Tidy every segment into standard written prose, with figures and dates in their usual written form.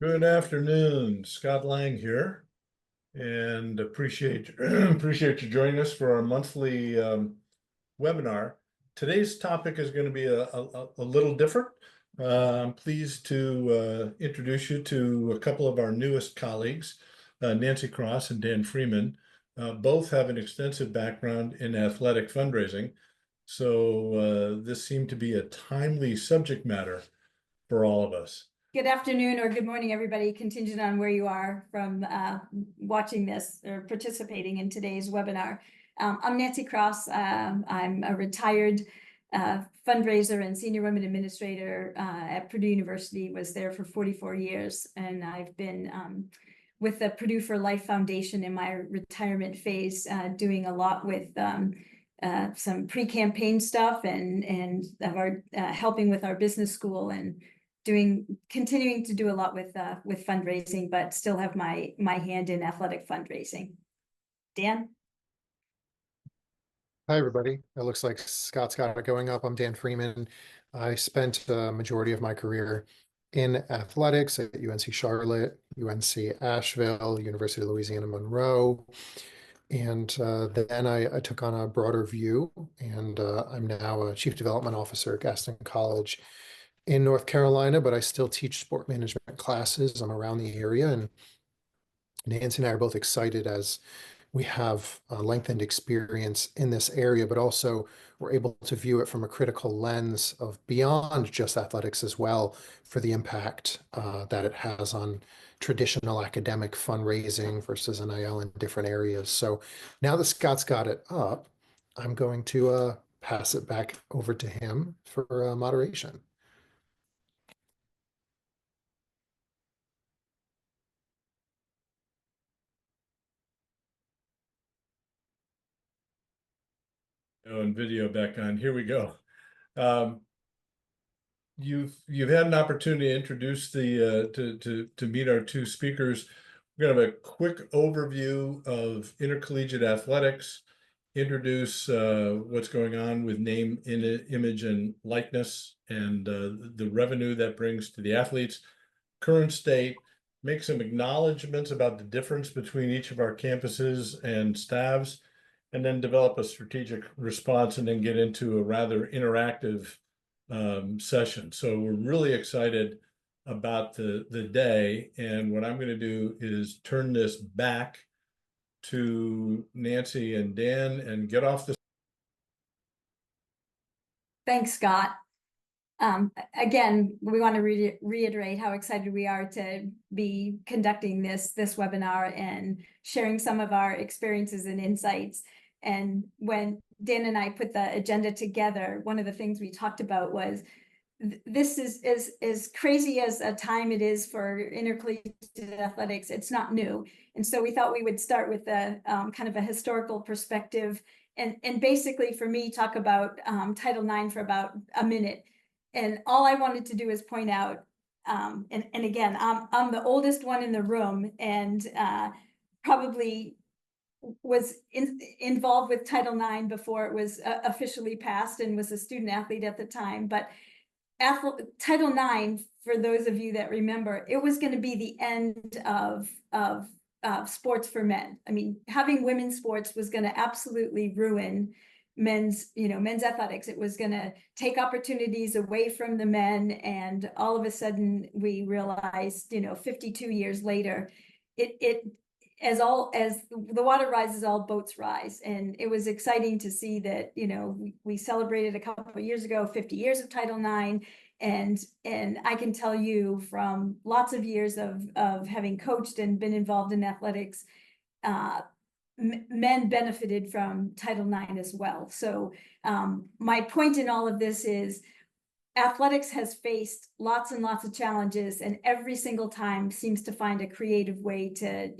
Good afternoon, Scott Lang here, and appreciate appreciate you joining us for our monthly webinar. Today's topic is going to be a little different. I'm pleased to introduce you to a couple of our newest colleagues, Nancy Cross and Dan Freeman. Both have an extensive background in athletic fundraising, so this seemed to be a timely subject matter for all of us. Good afternoon or good morning, everybody, contingent on where you are from watching this or participating in today's webinar. I'm Nancy Cross. I'm a retired fundraiser and senior women administrator at Purdue University, was there for 44 years. And I've been with the Purdue for Life Foundation in my retirement phase, doing a lot with some pre-campaign stuff and helping with our business school and continuing to do a lot with fundraising, but still have my hand in athletic fundraising. Dan? Hi, everybody. It looks like Scott's got it going up. I'm Dan Freeman. I spent the majority of my career in athletics at UNC Charlotte, UNC Asheville, University of Louisiana Monroe. And then I took on a broader view, and I'm now a Chief Development Officer at Gaston College in North Carolina, but I still teach sport management classes. I'm around the area, and Nancy and I are both excited as we have a lengthened experience in this area, but also we're able to view it from a critical lens of beyond just athletics as well, for the impact that it has on traditional academic fundraising versus NIL in different areas. So now that Scott's got it up, I'm going to pass it back over to him for moderation. Oh, and video back on. Here we go. You've had an opportunity to introduce the to meet our two speakers. We're gonna have a quick overview of intercollegiate athletics, introduce what's going on with name, image, and likeness, and the revenue that brings to the athletes, current state, make some acknowledgments about the difference between each of our campuses and staffs, and then develop a strategic response, and then get into a rather interactive session. So we're really excited about the day. And what I'm going to do is turn this back to Nancy and Dan and get off the. Thanks, Scott. Again, we want to reiterate how excited we are to be conducting this webinar and sharing some of our experiences and insights. And when Dan and I put the agenda together, one of the things we talked about was this is as crazy as a time it is for intercollegiate athletics. It's not new. And so we thought we would start with a kind of a historical perspective and basically, for me, talk about Title IX for about a minute. And all I wanted to do is point out, and again, I'm the oldest one in the room, and probably was involved with Title IX before it was officially passed, and was a student athlete at the time. But Title IX, for those of you that remember, it was going to be the end of sports for men. I mean, having women's sports was going to absolutely ruin men's athletics. It was going to take opportunities away from the men, and all of a sudden we realized, 52 years later, as the water rises, all boats rise. And it was exciting to see that, we celebrated a couple of years ago 50 years of Title IX. And I can tell you from lots of years of having coached and been involved in athletics, men benefited from Title IX as well. So my point in all of this is athletics has faced lots and lots of challenges, and every single time seems to find a creative way to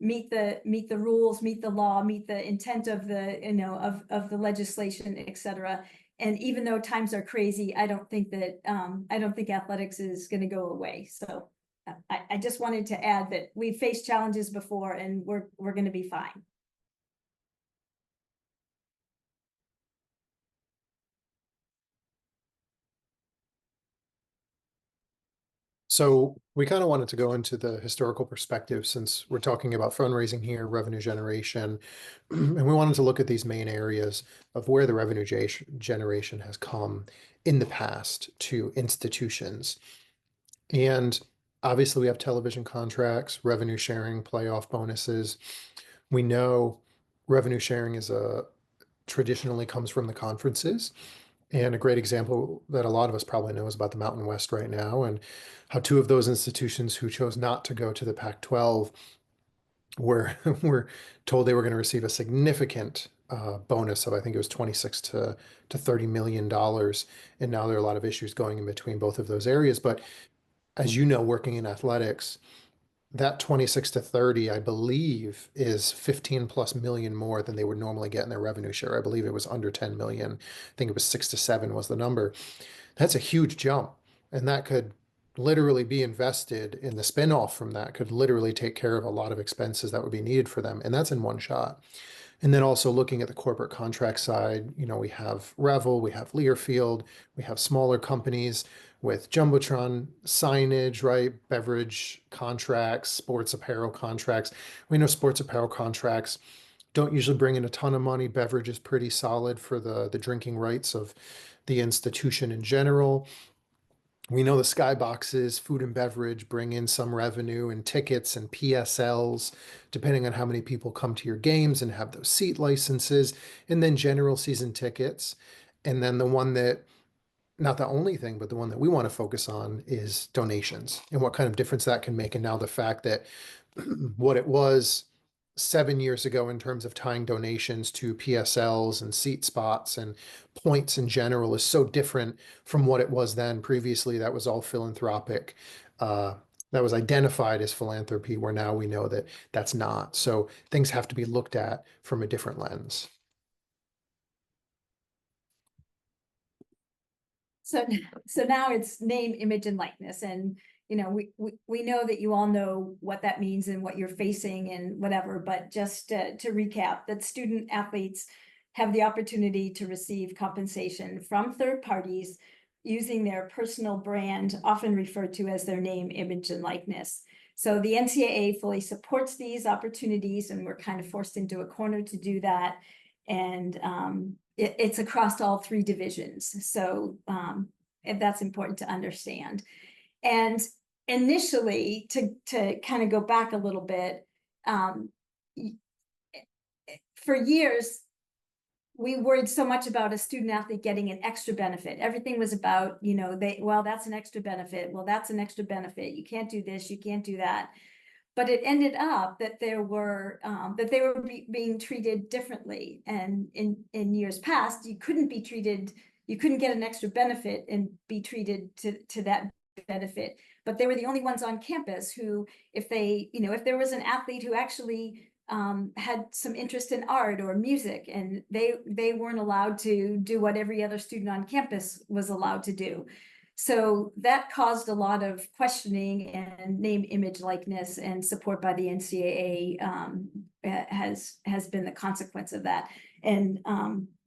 meet the rules, meet the law, meet the intent of the legislation, etc. And even though times are crazy, I don't think athletics is going to go away. So I just wanted to add that we've faced challenges before, and we're going to be fine. So We kind of wanted to go into the historical perspective since we're talking about fundraising here, revenue generation, and we wanted to look at these main areas of where the revenue generation has come in the past to institutions. And obviously, we have television contracts, revenue sharing, playoff bonuses. We know revenue sharing is traditionally comes from the conferences. And a great example that a lot of us probably know is about the Mountain West right now, and how two of those institutions who chose not to go to the Pac-12 were told they were going to receive a significant bonus of, I think it was 26 to $30 million. And now there are a lot of issues going in between both of those areas. But as you know, working in athletics, that 26 to 30, I believe, is 15 plus million more than they would normally get in their revenue share. I believe it was under 10 million. I think it was 6 to 7 was the number. That's a huge jump. And that could literally be invested in the spinoff from that, could literally take care of a lot of expenses that would be needed for them. And that's in one shot. And then also looking at the corporate contract side, we have Revel, we have Learfield, we have smaller companies with Jumbotron signage, right? Beverage contracts, sports apparel contracts. We know sports apparel contracts don't usually bring in a ton of money. Beverage is pretty solid for the drinking rights of the institution in general. We know the skyboxes, food and beverage, bring in some revenue and tickets and PSLs, depending on how many people come to your games and have those seat licenses, and then general season tickets. And then the one that, not the only thing, but the one that we want to focus on is donations and what kind of difference that can make. And now the fact that what it was 7 years ago in terms of tying donations to PSLs and seat spots and points in general is so different from what it was then. Previously, that was all philanthropic. That was identified as philanthropy, where now we know that that's not. So things have to be looked at from a different lens. So now it's name, image, and likeness. And, we know that you all know what that means and what you're facing and whatever, but just to recap, that student athletes have the opportunity to receive compensation from third parties using their personal brand, often referred to as their name, image, and likeness. So the NCAA fully supports these opportunities, and we're kind of forced into a corner to do that. And it's across all three divisions. So that's important to understand. And initially, to kind of go back a little bit, for years, we worried so much about a student athlete getting an extra benefit. Everything was about, that's an extra benefit. Well, that's an extra benefit. You can't do this, you can't do that. But it ended up that they were being treated differently. And in years past, you couldn't get an extra benefit and be treated to that benefit. But they were the only ones on campus who, if there was an athlete who actually had some interest in art or music, and they weren't allowed to do what every other student on campus was allowed to do. So that caused a lot of questioning, and name, image, likeness, and support by the NCAA has been the consequence of that. And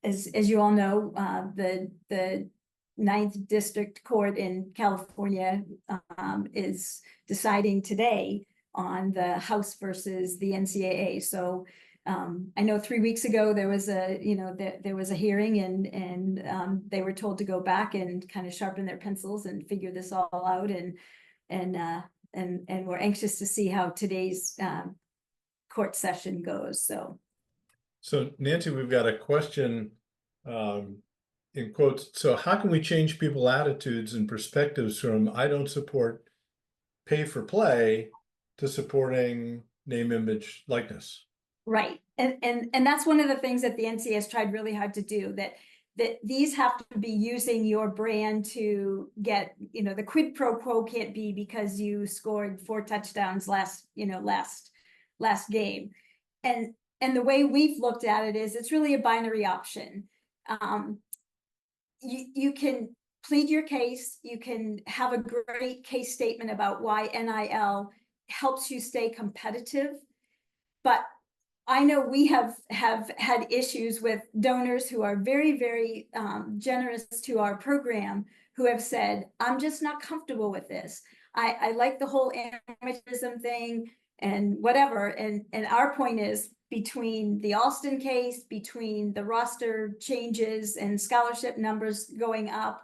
as you all know, the Ninth District Court in California is deciding today on the House versus the NCAA. So I know 3 weeks ago there was a hearing, and they were told to go back and kind of sharpen their pencils and figure this all out, and we're anxious to see how today's court session goes. So Nancy, we've got a question in quotes. So how can we change people's attitudes and perspectives from I don't support pay for play to supporting name, image, likeness? Right. And that's one of the things that the NCAA has tried really hard to do, that these have to be using your brand to get, the quid pro quo can't be because you scored 4 touchdowns last game. And the way we've looked at it is it's really a binary option. You can plead your case, you can have a great case statement about why NIL helps you stay competitive, but I know we have had issues with donors who are very, very generous to our program, who have said, I'm just not comfortable with this. I like the whole amateurism thing and whatever. And our point is, between the Alston case, between the roster changes and scholarship numbers going up,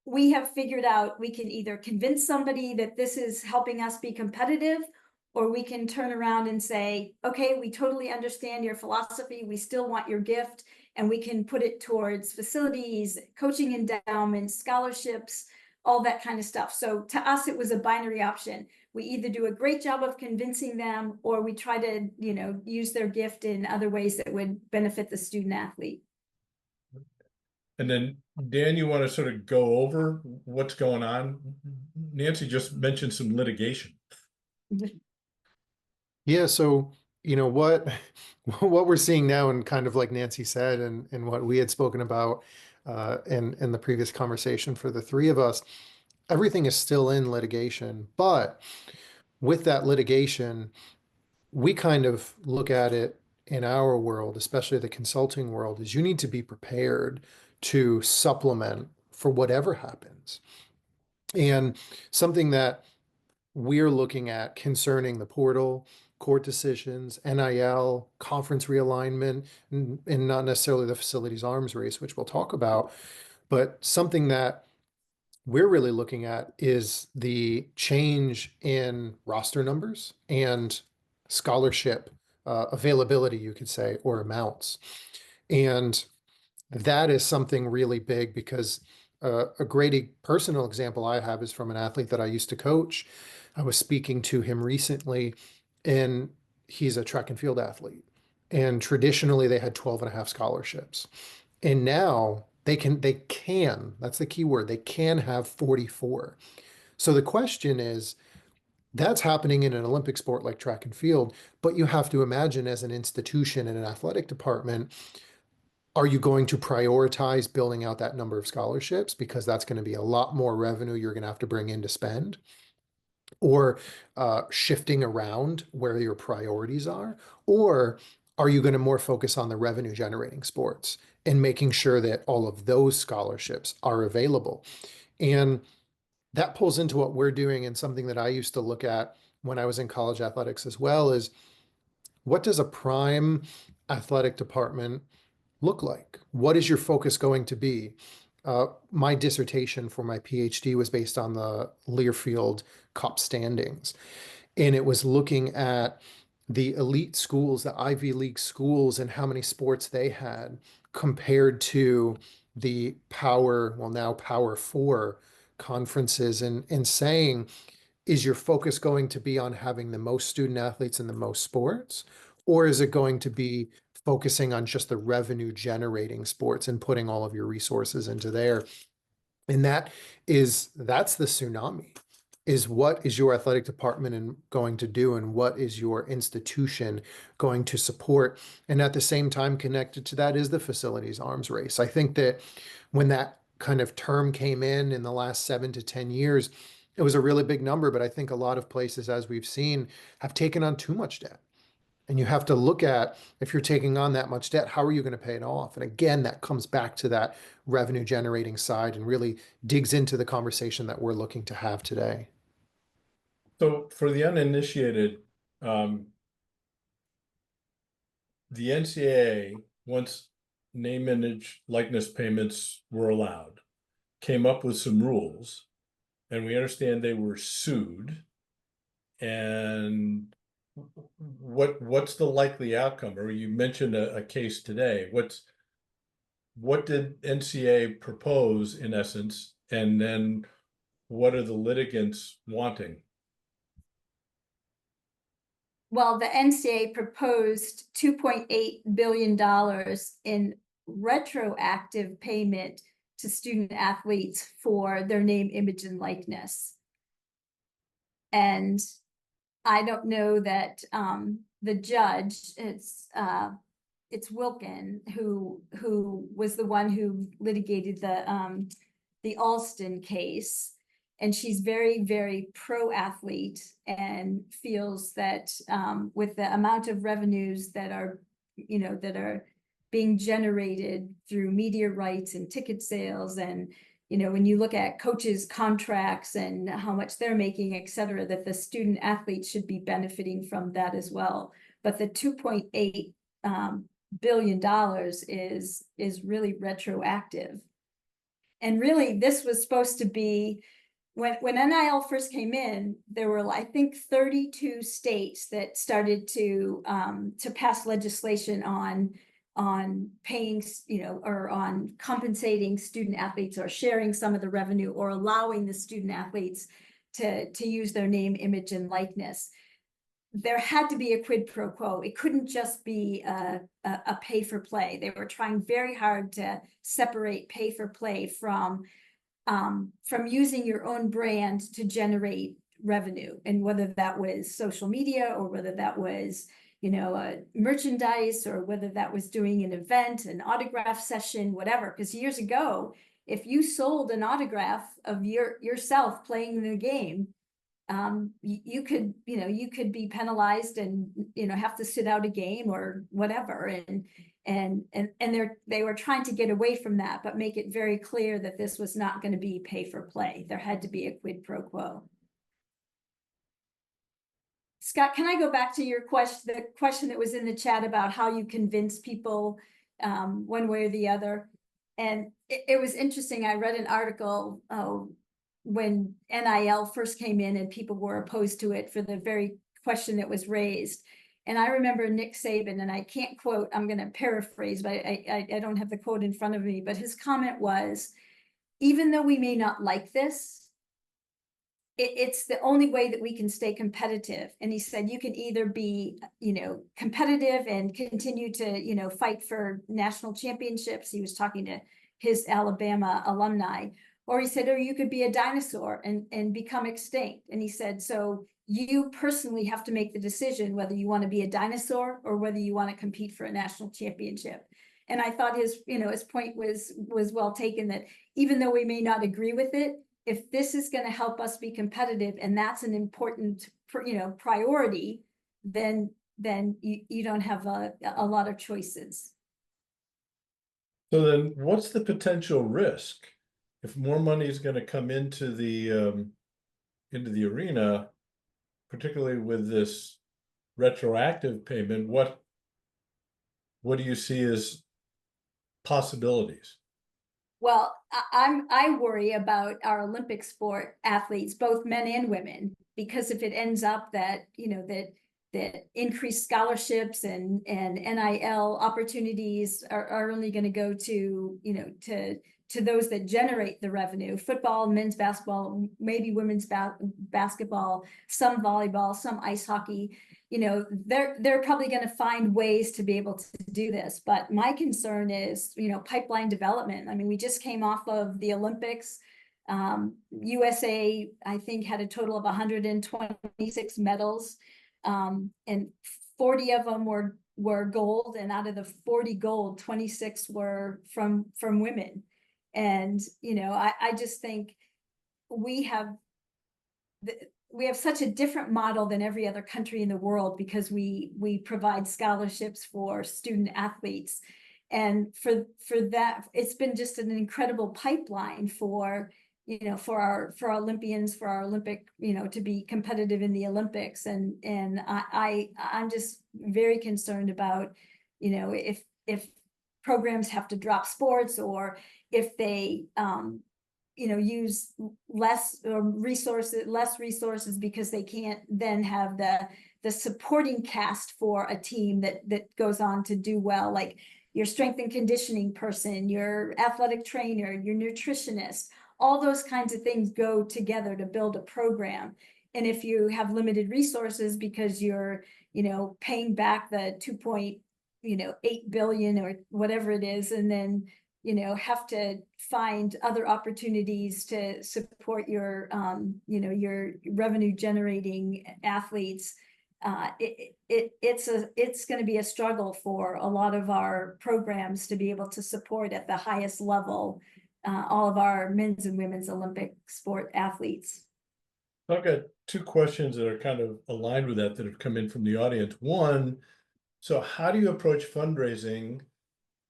we have figured out we can either convince somebody that this is helping us be competitive, or we can turn around and say, okay, we totally understand your philosophy. We still want your gift, and we can put it towards facilities, coaching endowments, scholarships, all that kind of stuff. So to us, it was a binary option. We either do a great job of convincing them, or we try to, use their gift in other ways that would benefit the student athlete. And then, Dan, you want to sort of go over what's going on? Nancy just mentioned some litigation. Yeah, so what what we're seeing now, and kind of like Nancy said, and what we had spoken about in the previous conversation for the three of us, everything is still in litigation. But with that litigation, we kind of look at it in our world, especially the consulting world, is you need to be prepared to supplement for whatever happens. And something that we're looking at concerning the portal, court decisions, NIL, conference realignment, and not necessarily the facilities arms race, which we'll talk about, but something that we're really looking at is the change in roster numbers and scholarship availability, you could say, or amounts. And that is something really big, because a great personal example I have is from an athlete that I used to coach. I was speaking to him recently, and he's a track and field athlete. And traditionally they had 12 and a half scholarships. And now they can, that's the key word, they can have 44. So the question is, that's happening in an Olympic sport like track and field, but you have to imagine, as an institution and an athletic department, are you going to prioritize building out that number of scholarships, because that's going to be a lot more revenue you're going to have to bring in to spend, or shifting around where your priorities are? Or are you going to more focus on the revenue generating sports and making sure that all of those scholarships are available? And that pulls into what we're doing, and something that I used to look at when I was in college athletics as well, is what does a prime athletic department look like? What is your focus going to be? My dissertation for my PhD was based on the Learfield Cup standings, and it was looking at the elite schools, the Ivy League schools, and how many sports they had compared to the now Power Four conferences, and saying, is your focus going to be on having the most student athletes in the most sports? Or is it going to be focusing on just the revenue generating sports and putting all of your resources into there? And that's the tsunami, is what is your athletic department going to do, and what is your institution going to support? And at the same time, connected to that is the facilities arms race. I think that when that kind of term came in the last 7 to 10 years, it was a really big number, but I think a lot of places, as we've seen, have taken on too much debt. And you have to look at, if you're taking on that much debt, how are you going to pay it off? And again, that comes back to that revenue generating side, and really digs into the conversation that we're looking to have today. So for the uninitiated, the NCAA, once name, image, likeness payments were allowed, came up with some rules, and we understand they were sued. And what's the likely outcome? Or you mentioned a case today. What did NCAA propose in essence, and then what are the litigants wanting? Well, the NCAA proposed $2.8 billion in retroactive payment to student athletes for their name, image, and likeness. And I don't know that the judge, it's Wilkin, who was the one who litigated the Alston case. And she's very, very pro-athlete, and feels that with the amount of revenues that are being generated through media rights and ticket sales and when you look at coaches' contracts and how much they're making, et cetera, that the student athletes should be benefiting from that as well. But the $2.8 billion is really retroactive. And really, this was supposed to be, when NIL first came in, there were, I think, 32 states that started to pass legislation on paying, or on compensating student athletes, or sharing some of the revenue, or allowing the student athletes to use their name, image, and likeness. There had to be a quid pro quo. It couldn't just be a pay for play. They were trying very hard to separate pay for play from using your own brand to generate revenue, and whether that was social media, or whether that was merchandise, or whether that was doing an event, an autograph session, whatever. Because years ago, if you sold an autograph of yourself playing the game, you could be penalized and have to sit out a game or whatever. And they were trying to get away from that, but make it very clear that this was not going to be pay for play. There had to be a quid pro quo. Scott, can I go back to your question, the question that was in the chat about how you convince people one way or the other? And it was interesting. I read an article when NIL first came in and people were opposed to it for the very question that was raised. And I remember Nick Saban, and I can't quote, I'm going to paraphrase, but I don't have the quote in front of me, but his comment was, even though we may not like this, it's the only way that we can stay competitive. And he said, you can either be, competitive and continue to, fight for national championships. He was talking to his Alabama alumni. Or he said, or you could be a dinosaur and become extinct. And he said, so you personally have to make the decision whether you want to be a dinosaur or whether you want to compete for a national championship. And I thought his point was well taken, that even though we may not agree with it, if this is going to help us be competitive, and that's an important, priority, then you don't have a lot of choices. So then what's the potential risk if more money is going to come into the arena, particularly with this retroactive payment? What do you see as possibilities? Well, I worry about our Olympic sport athletes, both men and women, because if it ends up that that increased scholarships and NIL opportunities are only going to go to to those that generate the revenue: football, men's basketball, maybe women's basketball, some volleyball, some ice hockey. They're probably going to find ways to be able to do this. But my concern is, pipeline development. I mean, we just came off of the Olympics. USA, I think, had a total of 126 medals, and 40 of them were gold. And out of the 40 gold, 26 were from women. And, I just think we have such a different model than every other country in the world, because we provide scholarships for student athletes. And for that, it's been just an incredible pipeline for our Olympians, for our Olympic, to be competitive in the Olympics. And I'm just very concerned about, if programs have to drop sports, or if they use less resources because they can't then have the supporting cast for a team that goes on to do well, like your strength and conditioning person, your athletic trainer, your nutritionist. All those kinds of things go together to build a program. And if you have limited resources because you're paying back the 2.8 billion or whatever it is, and then have to find other opportunities to support your your revenue generating athletes, it's going to be a struggle for a lot of our programs to be able to support at the highest level all of our men's and women's Olympic sport athletes. I've got two questions that are kind of aligned with that have come in from the audience. One, so how do you approach fundraising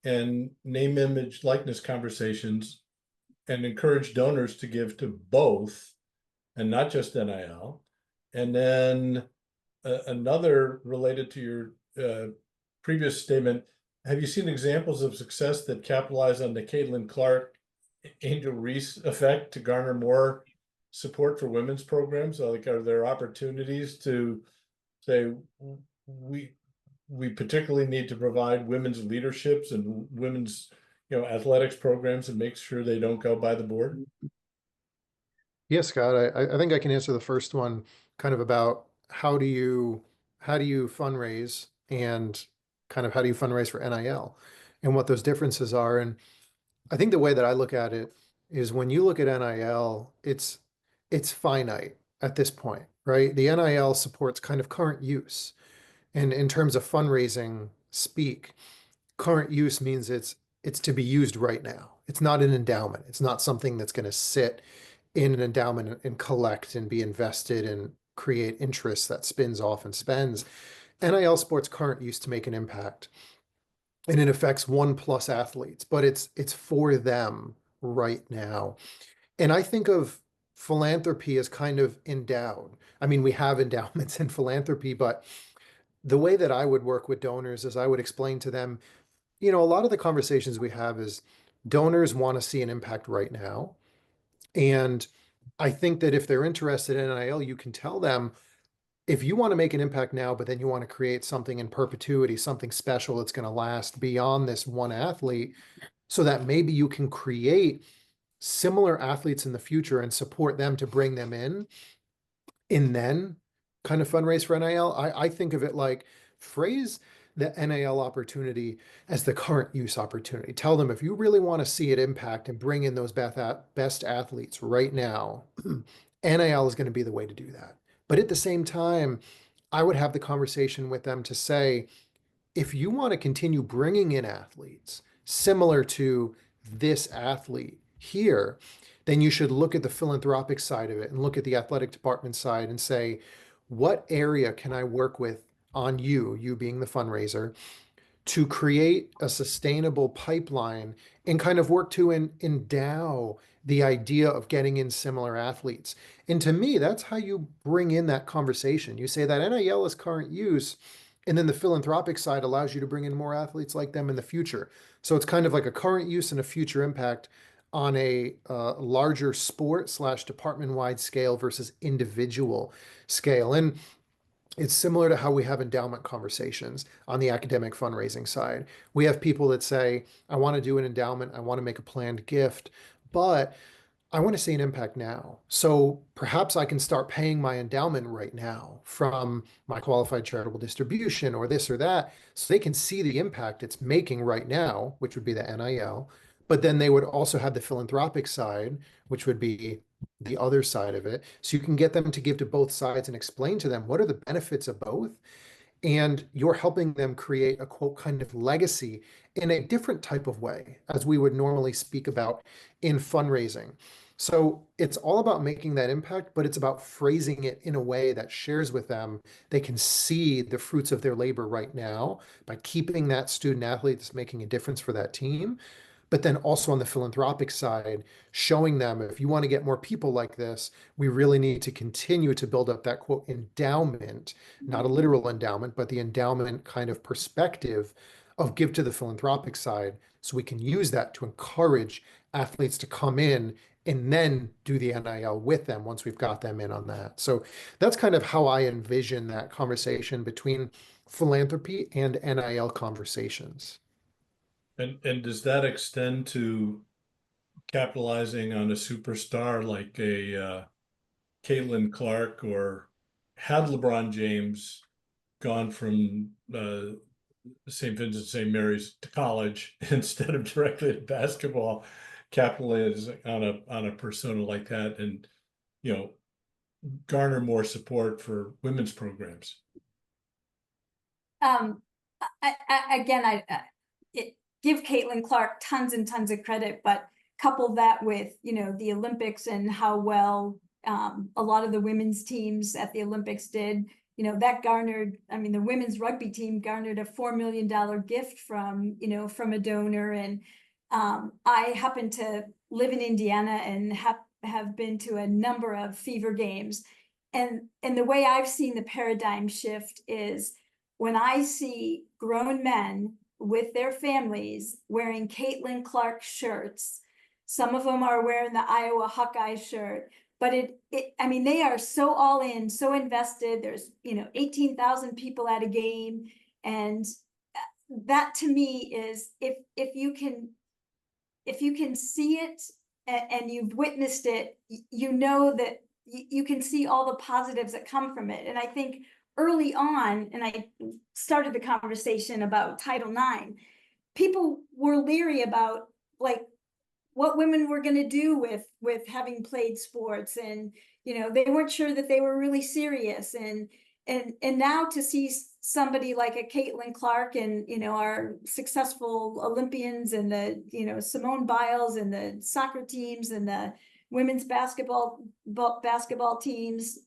and name, image, likeness conversations and encourage donors to give to both and not just NIL. And then another related to your previous statement, have you seen examples of success that capitalize on the Caitlin Clark, Angel Reese effect to garner more support for women's programs? Like, are there opportunities to say we particularly need to provide women's leaderships and women's athletics programs and make sure they don't go by the board? Yes, Scott, I think I can answer the first one kind of about how do you fundraise and kind of how do you fundraise for NIL and what those differences are. And I think the way that I look at it is when you look at NIL, it's finite at this point, right? The NIL supports kind of current use. And in terms of fundraising speak, current use means it's to be used right now. It's not an endowment. It's not something that's going to sit in an endowment and collect and be invested and create interest that spins off and spends. NIL supports current use to make an impact. And it affects 1+ athletes, but it's for them right now. And I think of philanthropy as kind of endowed. I mean, we have endowments in philanthropy, but the way that I would work with donors is I would explain to them, a lot of the conversations we have is donors want to see an impact right now. And I think that if they're interested in NIL, you can tell them, if you want to make an impact now, but then you want to create something in perpetuity, something special that's going to last beyond this one athlete, so that maybe you can create similar athletes in the future and support them to bring them in, and then kind of fundraise for NIL. I think of it like, phrase the NIL opportunity as the current use opportunity. Tell them, if you really want to see it impact and bring in those best athletes right now, NIL is going to be the way to do that. But at the same time, I would have the conversation with them to say, if you want to continue bringing in athletes similar to this athlete here, then you should look at the philanthropic side of it and look at the athletic department side and say, what area can I work with on you being the fundraiser, to create a sustainable pipeline and kind of work to endow the idea of getting in similar athletes. And to me, that's how you bring in that conversation. You say that NIL is current use, and then the philanthropic side allows you to bring in more athletes like them in the future. So it's kind of like a current use and a future impact on a larger sport/department-wide scale versus individual scale. And it's similar to how we have endowment conversations on the academic fundraising side. We have people that say, I want to do an endowment, I want to make a planned gift, but I want to see an impact now. So perhaps I can start paying my endowment right now from my qualified charitable distribution or this or that, so they can see the impact it's making right now, which would be the NIL. But then they would also have the philanthropic side, which would be the other side of it. So you can get them to give to both sides and explain to them what are the benefits of both. And you're helping them create a quote kind of legacy in a different type of way, as we would normally speak about in fundraising. So it's all about making that impact, but it's about phrasing it in a way that shares with them. They can see the fruits of their labor right now by keeping that student athlete that's making a difference for that team. But then also on the philanthropic side, showing them, if you want to get more people like this, we really need to continue to build up that quote endowment, not a literal endowment, but the endowment kind of perspective of give to the philanthropic side, so we can use that to encourage athletes to come in and then do the NIL with them once we've got them in on that. So that's kind of how I envision that conversation between philanthropy and NIL conversations. And does that extend to capitalizing on a superstar like a Caitlin Clark, or had LeBron James gone from St. Vincent St. Mary's to college instead of directly to basketball, capitalizing on a persona like that, and garner more support for women's programs? Give Caitlin Clark tons and tons of credit, but couple that with, the Olympics and how well a lot of the women's teams at the Olympics did, that garnered, the women's rugby team garnered a $4 million gift from a donor. And I happen to live in Indiana and have been to a number of Fever games. And the way I've seen the paradigm shift is when I see grown men with their families wearing Caitlin Clark shirts. Some of them are wearing the Iowa Hawkeye shirt, but I mean, they are so all in, so invested. There's, 18,000 people at a game. And that to me is, if you can see it and you've witnessed it, you know that you can see all the positives that come from it. And I think early on, and I started the conversation about Title IX, people were leery about like what women were going to do with having played sports, and they weren't sure that they were really serious. And now to see somebody like a Caitlin Clark and our successful Olympians and the Simone Biles and the soccer teams and the women's basketball teams,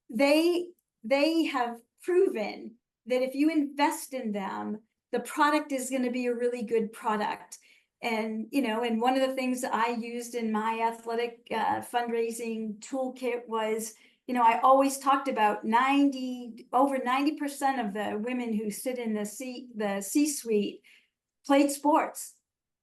they have proven that if you invest in them, the product is going to be a really good product. And and one of the things I used in my athletic fundraising toolkit was, I always talked about over 90% of the women who sit in the C-suite played sports,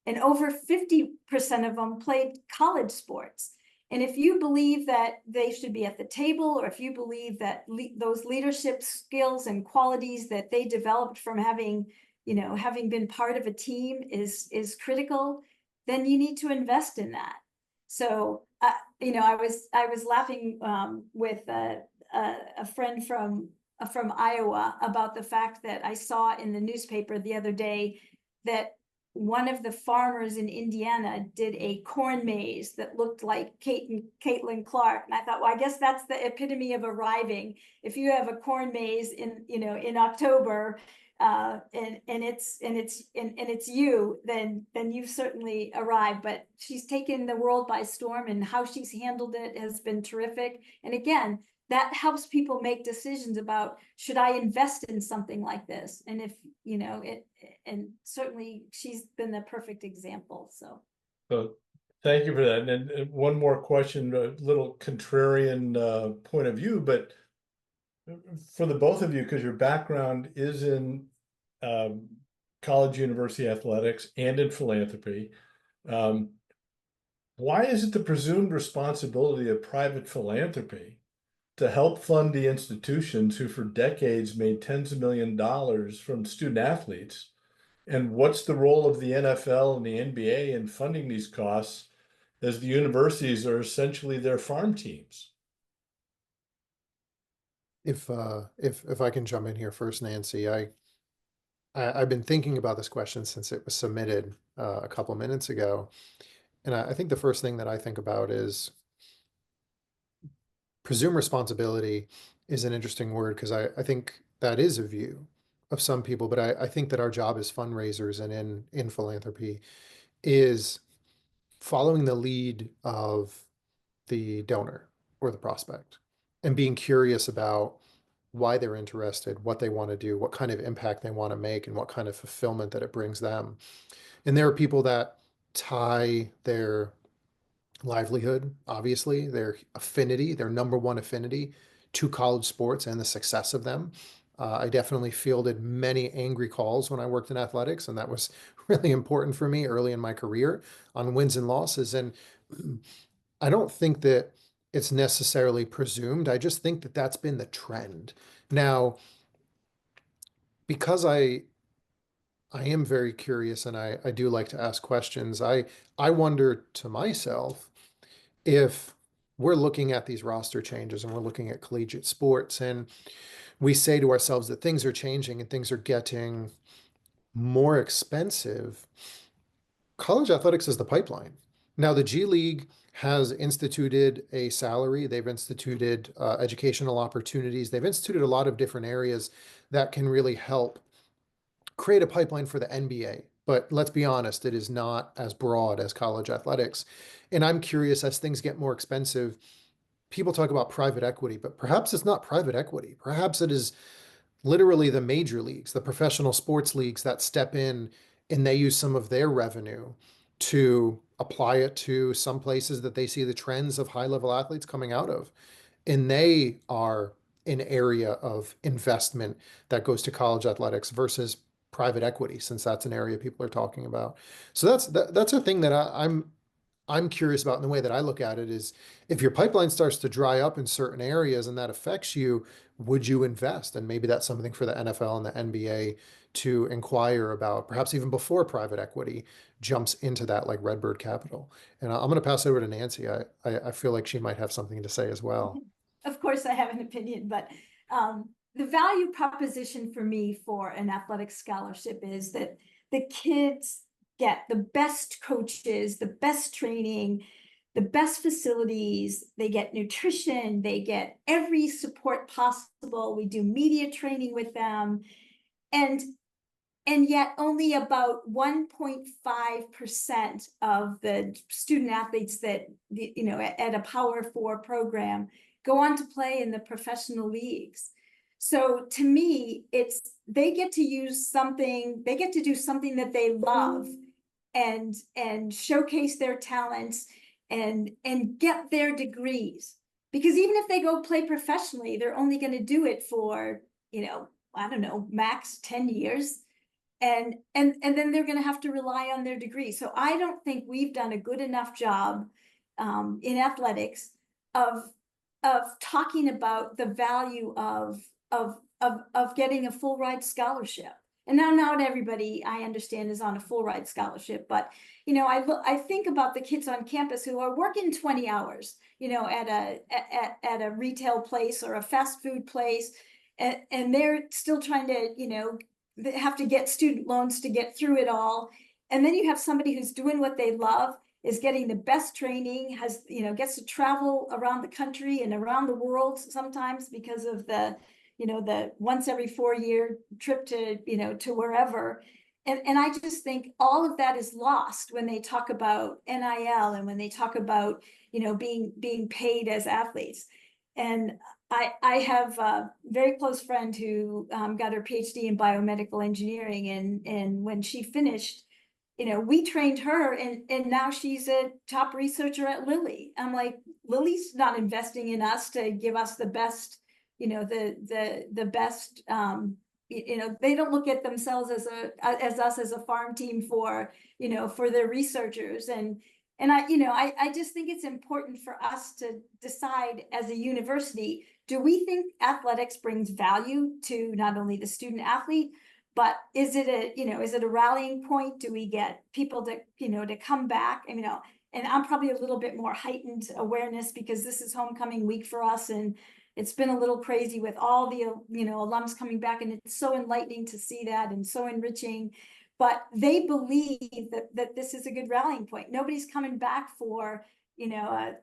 and over 50% of them played college sports. And if you believe that they should be at the table, or if you believe that those leadership skills and qualities that they developed from having been part of a team is critical, then you need to invest in that. So, I was laughing with a friend from Iowa about the fact that I saw in the newspaper the other day that one of the farmers in Indiana did a corn maze that looked like Caitlin Clark. And I thought, well, I guess that's the epitome of arriving. If you have a corn maze in October, and it's you, then you've certainly arrived. But she's taken the world by storm, and how she's handled it has been terrific. And again, that helps people make decisions about, should I invest in something like this? And if and certainly she's been the perfect example. So thank you for that. And one more question, a little contrarian point of view, but for the both of you, because your background is in college university athletics and in philanthropy, why is it the presumed responsibility of private philanthropy to help fund the institutions who for decades made tens of $millions from student athletes? And what's the role of the NFL and the NBA in funding these costs, as the universities are essentially their farm teams? If I can jump in here first, Nancy, I've been thinking about this question since it was submitted a couple minutes ago. And I think the first thing that I think about is presume responsibility is an interesting word, because I think that is a view of some people, but I think that our job as fundraisers and in philanthropy is following the lead of the donor or the prospect and being curious about why they're interested, what they want to do, what kind of impact they want to make, and what kind of fulfillment that it brings them. And there are people that tie their livelihood, obviously, their affinity, their number one affinity to college sports and the success of them. I definitely fielded many angry calls when I worked in athletics, and that was really important for me early in my career on wins and losses. And I don't think that it's necessarily presumed. I just think that that's been the trend. Now, because I am very curious and I do like to ask questions, I wonder to myself, if we're looking at these roster changes and we're looking at collegiate sports and we say to ourselves that things are changing and things are getting more expensive, college athletics is the pipeline. Now, the G League has instituted a salary. They've instituted educational opportunities. They've instituted a lot of different areas that can really help create a pipeline for the NBA. But let's be honest, it is not as broad as college athletics. And I'm curious, as things get more expensive, people talk about private equity, but perhaps it's not private equity. Perhaps it is literally the major leagues, the professional sports leagues that step in and they use some of their revenue to apply it to some places that they see the trends of high-level athletes coming out of. And they are an area of investment that goes to college athletics versus private equity, since that's an area people are talking about. So that's a thing that I'm curious about. In the way that I look at it is, if your pipeline starts to dry up in certain areas and that affects you, would you invest? And maybe that's something for the NFL and the NBA to inquire about, perhaps even before private equity jumps into that, like Redbird Capital. And I'm going to pass it over to Nancy. I feel like she might have something to say as well. Of course, I have an opinion, but the value proposition for me for an athletic scholarship is that the kids get the best coaches, the best training, the best facilities. They get nutrition, they get every support possible. We do media training with them, and yet only about 1.5% of the student athletes that, you know, at a Power 4 program go on to play in the professional leagues. So to me, they get to do something that they love, and showcase their talents and get their degrees. Because even if they go play professionally, they're only going to do it for, you know, I don't know, max 10 years. And then they're going to have to rely on their degree. So I don't think we've done a good enough job in athletics of talking about the value of getting a full ride scholarship. And now not everybody, I understand, is on a full ride scholarship, but you know, I think about the kids on campus who are working 20 hours, you know, at a retail place or a fast food place, and they're still trying to, you know, they have to get student loans to get through it all. And then you have somebody who's doing what they love, is getting the best training, has, you know, gets to travel around the country and around the world sometimes because of the, you know, the once every 4-year trip to, you know, to wherever. And I just think all of that is lost when they talk about NIL and when they talk about, you know, being paid as athletes. And I have a very close friend who got her PhD in biomedical engineering, and when she finished, you know, we trained her, and now she's a top researcher at Lilly. I'm like, Lilly's not investing in us to give us the best, you know, the best, you know, they don't look at themselves as us as a farm team for, you know, for their researchers. And I, you know, I just think it's important for us to decide as a university, do we think athletics brings value to not only the student athlete, but is it a rallying point? Do we get people to, you know, to come back? And, you know, and I'm probably a little bit more heightened awareness because this is homecoming week for us, and it's been a little crazy with all the, you know, alums coming back, and it's so enlightening to see that and so enriching. But they believe that this is a good rallying point. Nobody's coming back for, you know,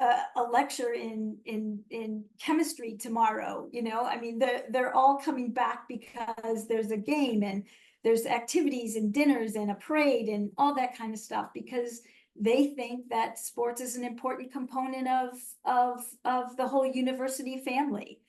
a lecture in chemistry tomorrow. You know, I mean, they're all coming back because there's a game and there's activities and dinners and a parade and all that kind of stuff, because they think that sports is an important component of the whole university family.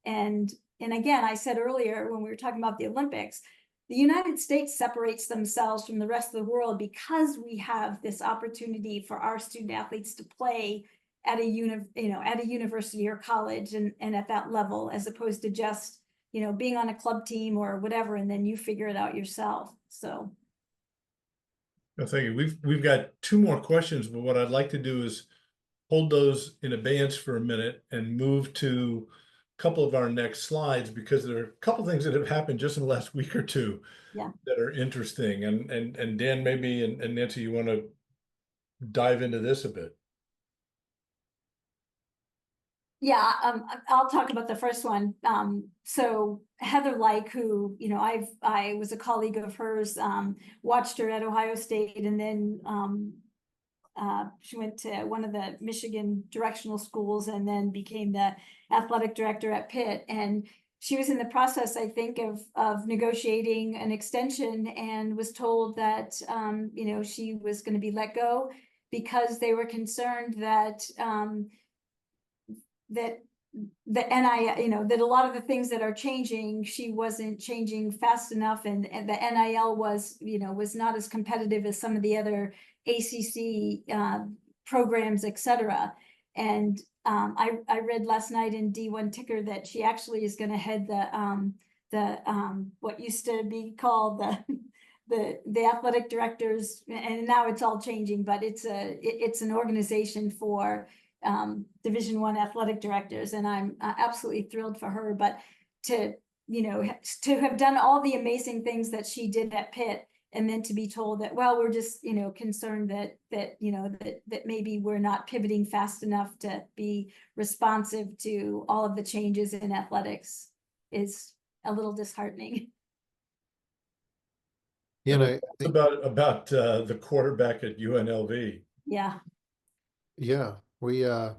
And again, I said earlier when we were talking about the Olympics, the United States separates themselves from the rest of the world because we have this opportunity for our student athletes to play at a university or college and at that level, as opposed to just, you know, being on a club team or whatever, and then you figure it out yourself. So. Well, thank you. We've got 2 more questions, but what I'd like to do is hold those in abeyance for a minute and move to a couple of our next slides, because there are a couple of things that have happened just in the last week or two, Yeah, that are interesting. And Dan, maybe, and Nancy, you want to dive into this a bit? yeah. I'll talk about the first one. So Heather Like, who, you know, I was a colleague of hers, watched her at Ohio State, and then she went to one of the Michigan directional schools and then became the athletic director at Pitt. And she was in the process, I think, of negotiating an extension, and was told that, you know, she was going to be let go because they were concerned that that the NIL, you know, that a lot of the things that are changing, she wasn't changing fast enough, and the NIL was, you know, was not as competitive as some of the other ACC programs, etc. And I read last night in D1 Ticker that she actually is going to head the what used to be called the athletic directors, and now it's all changing, but it's an organization for Division I athletic directors, and I'm absolutely thrilled for her. But to to have done all the amazing things that she did at Pitt, and then to be told that, well, we're just concerned that maybe we're not pivoting fast enough to be responsive to all of the changes in athletics is a little disheartening. You know, I It's think, about the quarterback at UNLV. Yeah. yeah, we, I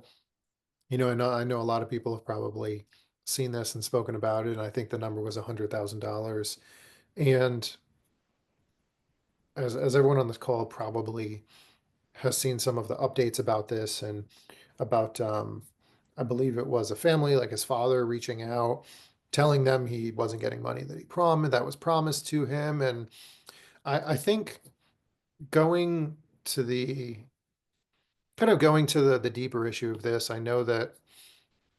know a lot of people have probably seen this and spoken about it, and I think the number was $100,000. And as everyone on this call probably has seen some of the updates about this and about, I believe it was a family, like his father reaching out, telling them he wasn't getting money that was promised to him. And I think going to the going to the deeper issue of this, I know that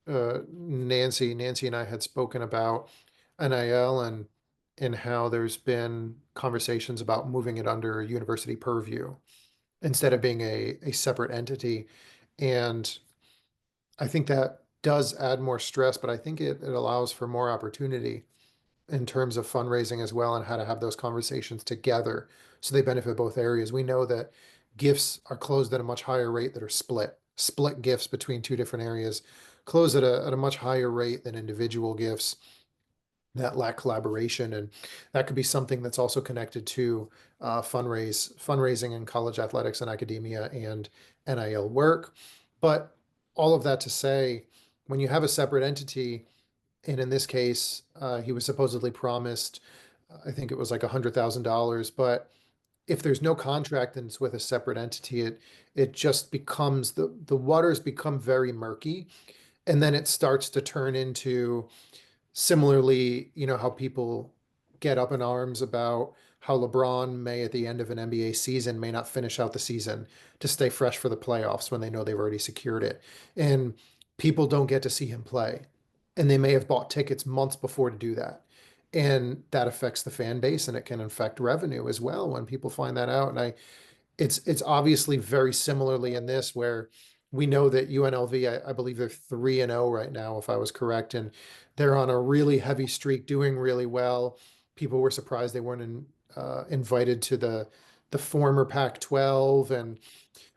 Nancy and I had spoken about NIL and how there's been conversations about moving it under university purview instead of being a separate entity. And I think that does add more stress, but I think it allows for more opportunity in terms of fundraising as well, and how to have those conversations together so they benefit both areas. We know that gifts are closed at a much higher rate that are split gifts between two different areas close at a much higher rate than individual gifts that lack collaboration. And that could be something that's also connected to fundraising in college athletics and academia and NIL work. But all of that to say, when you have a separate entity, and in this case, he was supposedly promised, I think it was like $100,000. But if there's no contract and it's with a separate entity, it just becomes the waters become very murky, and then it starts to turn into similarly, how people get up in arms about how LeBron may at the end of an NBA season may not finish out the season to stay fresh for the playoffs when they know they've already secured it. And people don't get to see him play. And they may have bought tickets months before to do that. And that affects the fan base, and it can affect revenue as well when people find that out. And it's obviously very similarly in this, where we know that UNLV, I believe they're 3-0 right now, if I was correct, and they're on a really heavy streak, doing really well. People were surprised they weren't invited to the former Pac-12, and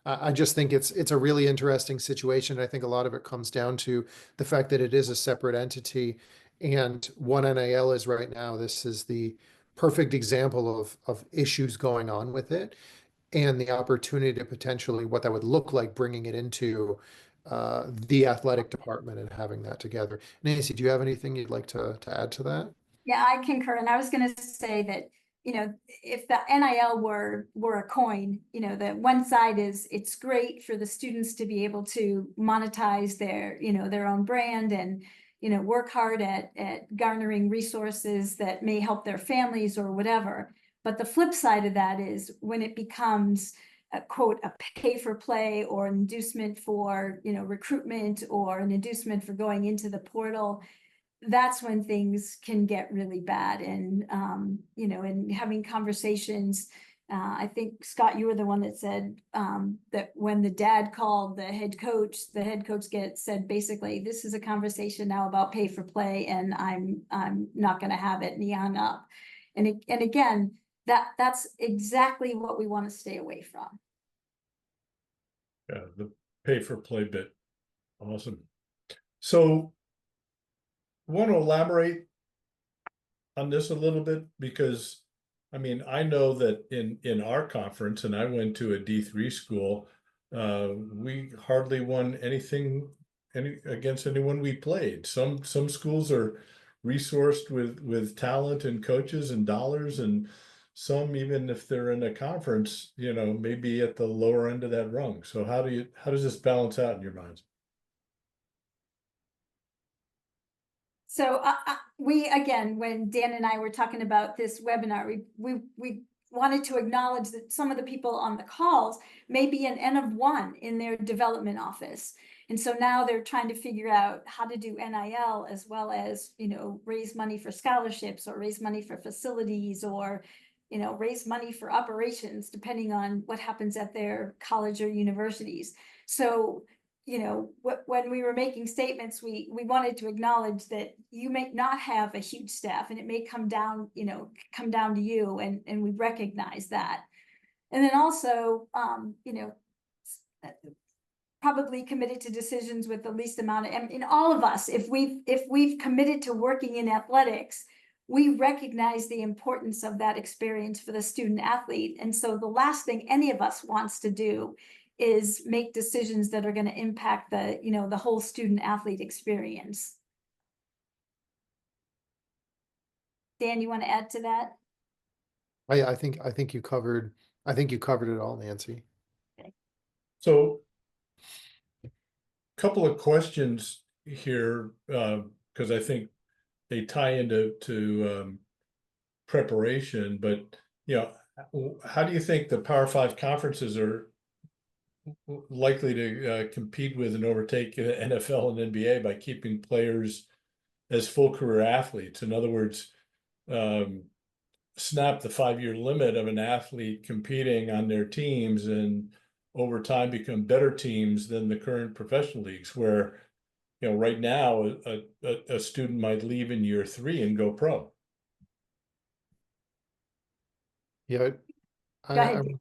I just think it's a really interesting situation. I think a lot of it comes down to the fact that it is a separate entity, and what NIL is right now. This is the perfect example of issues going on with it, and the opportunity to potentially what that would look like bringing it into the athletic department and having that together. Nancy, do you have anything you'd like to add to that? Yeah, I concur. And I was going to say that, if the NIL were a coin, that one side is it's great for the students to be able to monetize their own brand and, work hard at garnering resources that may help their families or whatever. But the flip side of that is when it becomes a quote, a pay for play or an inducement for, recruitment or an inducement for going into the portal, that's when things can get really bad. And, and having conversations, I think, Scott, you were the one that said that when the dad called the head coach said, basically, this is a conversation now about pay for play, and I'm not going to have it. And he hung up. And again, that's exactly what we want to stay away from. Yeah, the pay for play bit. Awesome. So want to elaborate on this a little bit, because I know that in our conference, and I went to a D3 school, we hardly won anything against anyone we played. Some schools are resourced with talent and coaches and dollars, and some, even if they're in a conference, maybe at the lower end of that rung. So how does this balance out in your minds? So we, again, when Dan and I were talking about this webinar, we wanted to acknowledge that some of the people on the calls may be an N of one in their development office. And so now they're trying to figure out how to do NIL as well as, raise money for scholarships or raise money for facilities or, raise money for operations, depending on what happens at their college or universities. So, when we were making statements, we wanted to acknowledge that you may not have a huge staff and it may come down to you, and we recognize that. And then also, probably committed to decisions with the least amount of, in all of us, if we've committed to working in athletics, we recognize the importance of that experience for the student athlete. And so the last thing any of us wants to do is make decisions that are going to impact the whole student athlete experience. Dan, you want to add to that? I think you covered it all, Nancy. Okay. So couple of questions here, because I think they tie into preparation, but how do you think the Power Five conferences are likely to compete with and overtake NFL and NBA by keeping players as full career athletes? In other words, snap the 5-year limit of an athlete competing on their teams and over time become better teams than the current professional leagues, where right now a student might leave in year 3 and go pro. Yeah, Go ahead.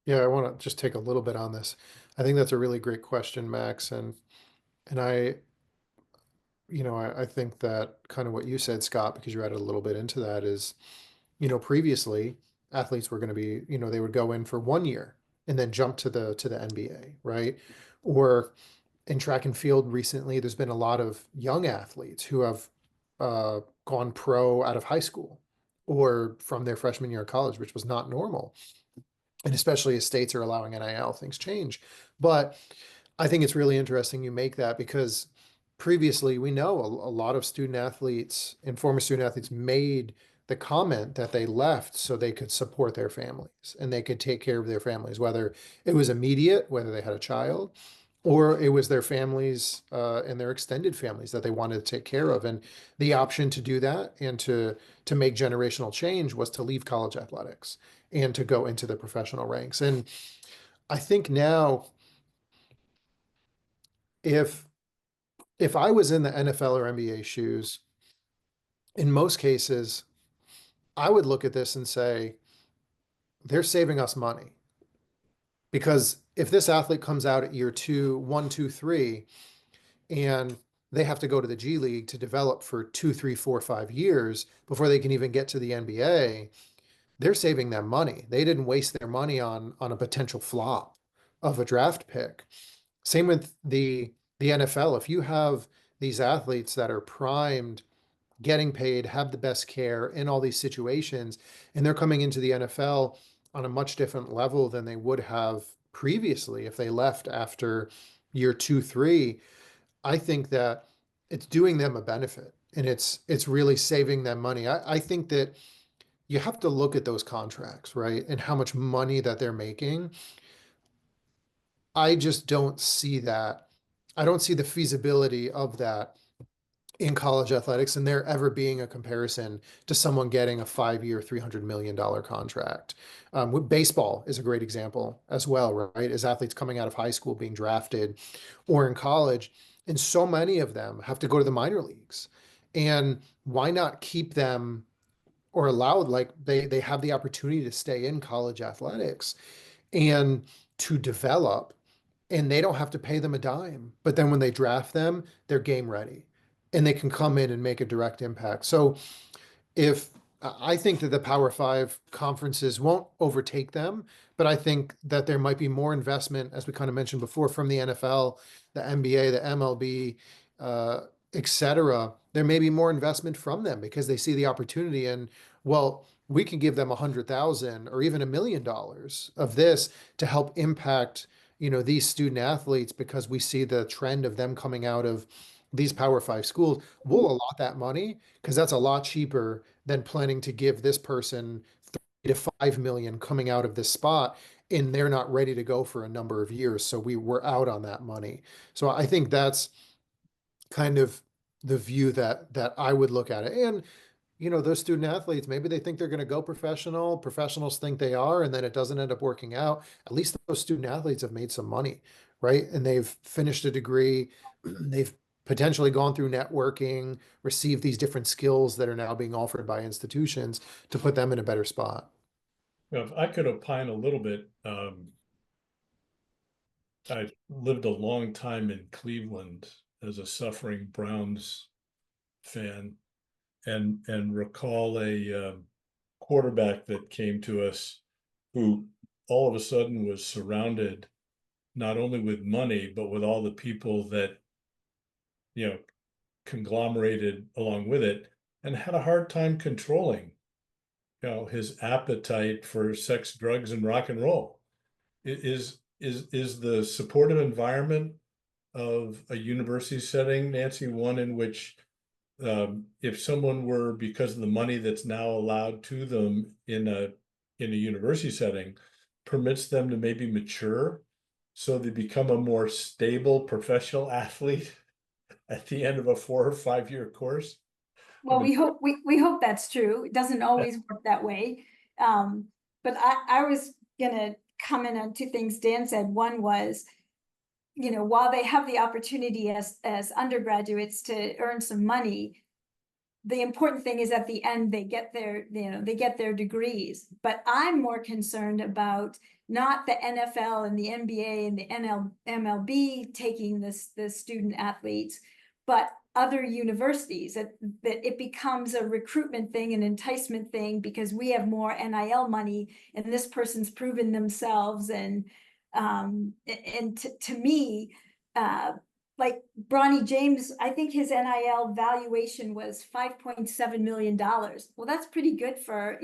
I want to just take a little bit on this. I think that's a really great question, Max, and I think that kind of what you said, Scott, because you added a little bit into that, is previously athletes were going to be, they would go in for 1 year and then jump to the NBA, right? Or in track and field recently, there's been a lot of young athletes who have gone pro out of high school or from their freshman year of college, which was not normal. And especially as states are allowing NIL, things change. But I think it's really interesting you make that, because previously we know a lot of student athletes and former student athletes made the comment that they left so they could support their families and they could take care of their families, whether it was immediate, whether they had a child, or it was their families and their extended families that they wanted to take care of. And the option to do that and to make generational change was to leave college athletics and to go into the professional ranks. And I think now, if I was in the NFL or NBA shoes, in most cases, I would look at this and say, they're saving us money. Because if this athlete comes out at year 2, 1, 2, 3, and they have to go to the G League to develop for 2, 3, 4, 5 years before they can even get to the NBA, they're saving them money. They didn't waste their money on a potential flop of a draft pick. Same with the NFL. If you have these athletes that are primed, getting paid, have the best care in all these situations, and they're coming into the NFL on a much different level than they would have previously if they left after year 2, 3, I think that it's doing them a benefit, and it's really saving them money. I think that you have to look at those contracts, right? And how much money that they're making. I just don't see that. I don't see the feasibility of that in college athletics, and there ever being a comparison to someone getting a 5-year, $300 million contract. Baseball is a great example as well, right? As athletes coming out of high school being drafted or in college, and so many of them have to go to the minor leagues. And why not keep them or allow, like they have the opportunity to stay in college athletics and to develop, and they don't have to pay them a dime. But then when they draft them, they're game ready and they can come in and make a direct impact. So if I think that the Power Five conferences won't overtake them, but I think that there might be more investment, as we kind of mentioned before, from the NFL, the NBA, the MLB, et cetera. There may be more investment from them because they see the opportunity, and well, we can give them 100,000 or even $1 million of this to help impact, these student athletes, because we see the trend of them coming out of these Power Five schools. We'll allot that money because that's a lot cheaper than planning to give this person to 5 million coming out of this spot, and they're not ready to go for a number of years. So we were out on that money. So I think that's kind of the view that I would look at it. And those student athletes, maybe they think they're going to go professional. Professionals think they are, and then it doesn't end up working out. At least those student athletes have made some money, right? And they've finished a degree. They've potentially gone through networking, received these different skills that are now being offered by institutions to put them in a better spot. If I could opine a little bit, I lived a long time in Cleveland as a suffering Browns fan, and recall a quarterback that came to us who all of a sudden was surrounded not only with money, but with all the people that, conglomerated along with it, and had a hard time controlling, his appetite for sex, drugs, and rock and roll. Is the supportive environment of a university setting, Nancy, one in which if someone were, because of the money that's now allowed to them in a university setting, permits them to maybe mature so they become a more stable professional athlete at the end of a 4 or 5 year course? Well, we hope that's true. It doesn't always work that way. But I was gonna comment on two things Dan said. One was, while they have the opportunity as undergraduates to earn some money, the important thing is at the end they get their degrees. But I'm more concerned about not the NFL and the NBA and the MLB taking the student athletes, but other universities, that it becomes a recruitment thing, an enticement thing, because we have more NIL money and this person's proven themselves. And to me, like Bronny James, I think his NIL valuation was $5.7 million. Well, that's pretty good for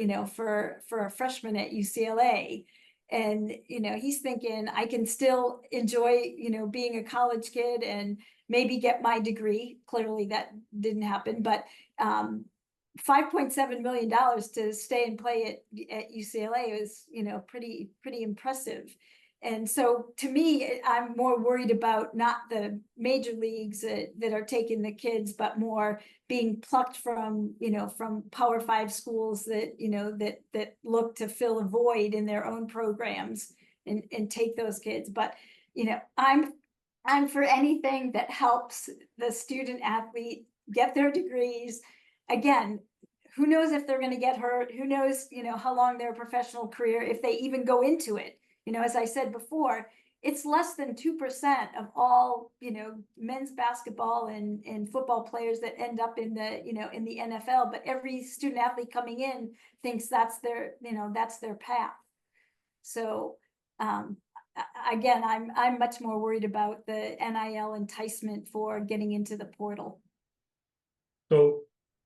a freshman at UCLA. And he's thinking, I can still enjoy being a college kid and maybe get my degree. Clearly that didn't happen, but $5.7 million to stay and play at UCLA is pretty impressive. And so to me, I'm more worried about not the major leagues that are taking the kids, but more being plucked from Power 5 schools that look to fill a void in their own programs and take those kids. But I'm for anything that helps the student athlete get their degrees. Again, who knows if they're going to get hurt? Who knows, how long their professional career, if they even go into it. As I said before, it's less than 2% of all, men's basketball and football players that end up in the NFL. But every student athlete coming in thinks that's their path. So, again, I'm much more worried about the NIL enticement for getting into the portal. So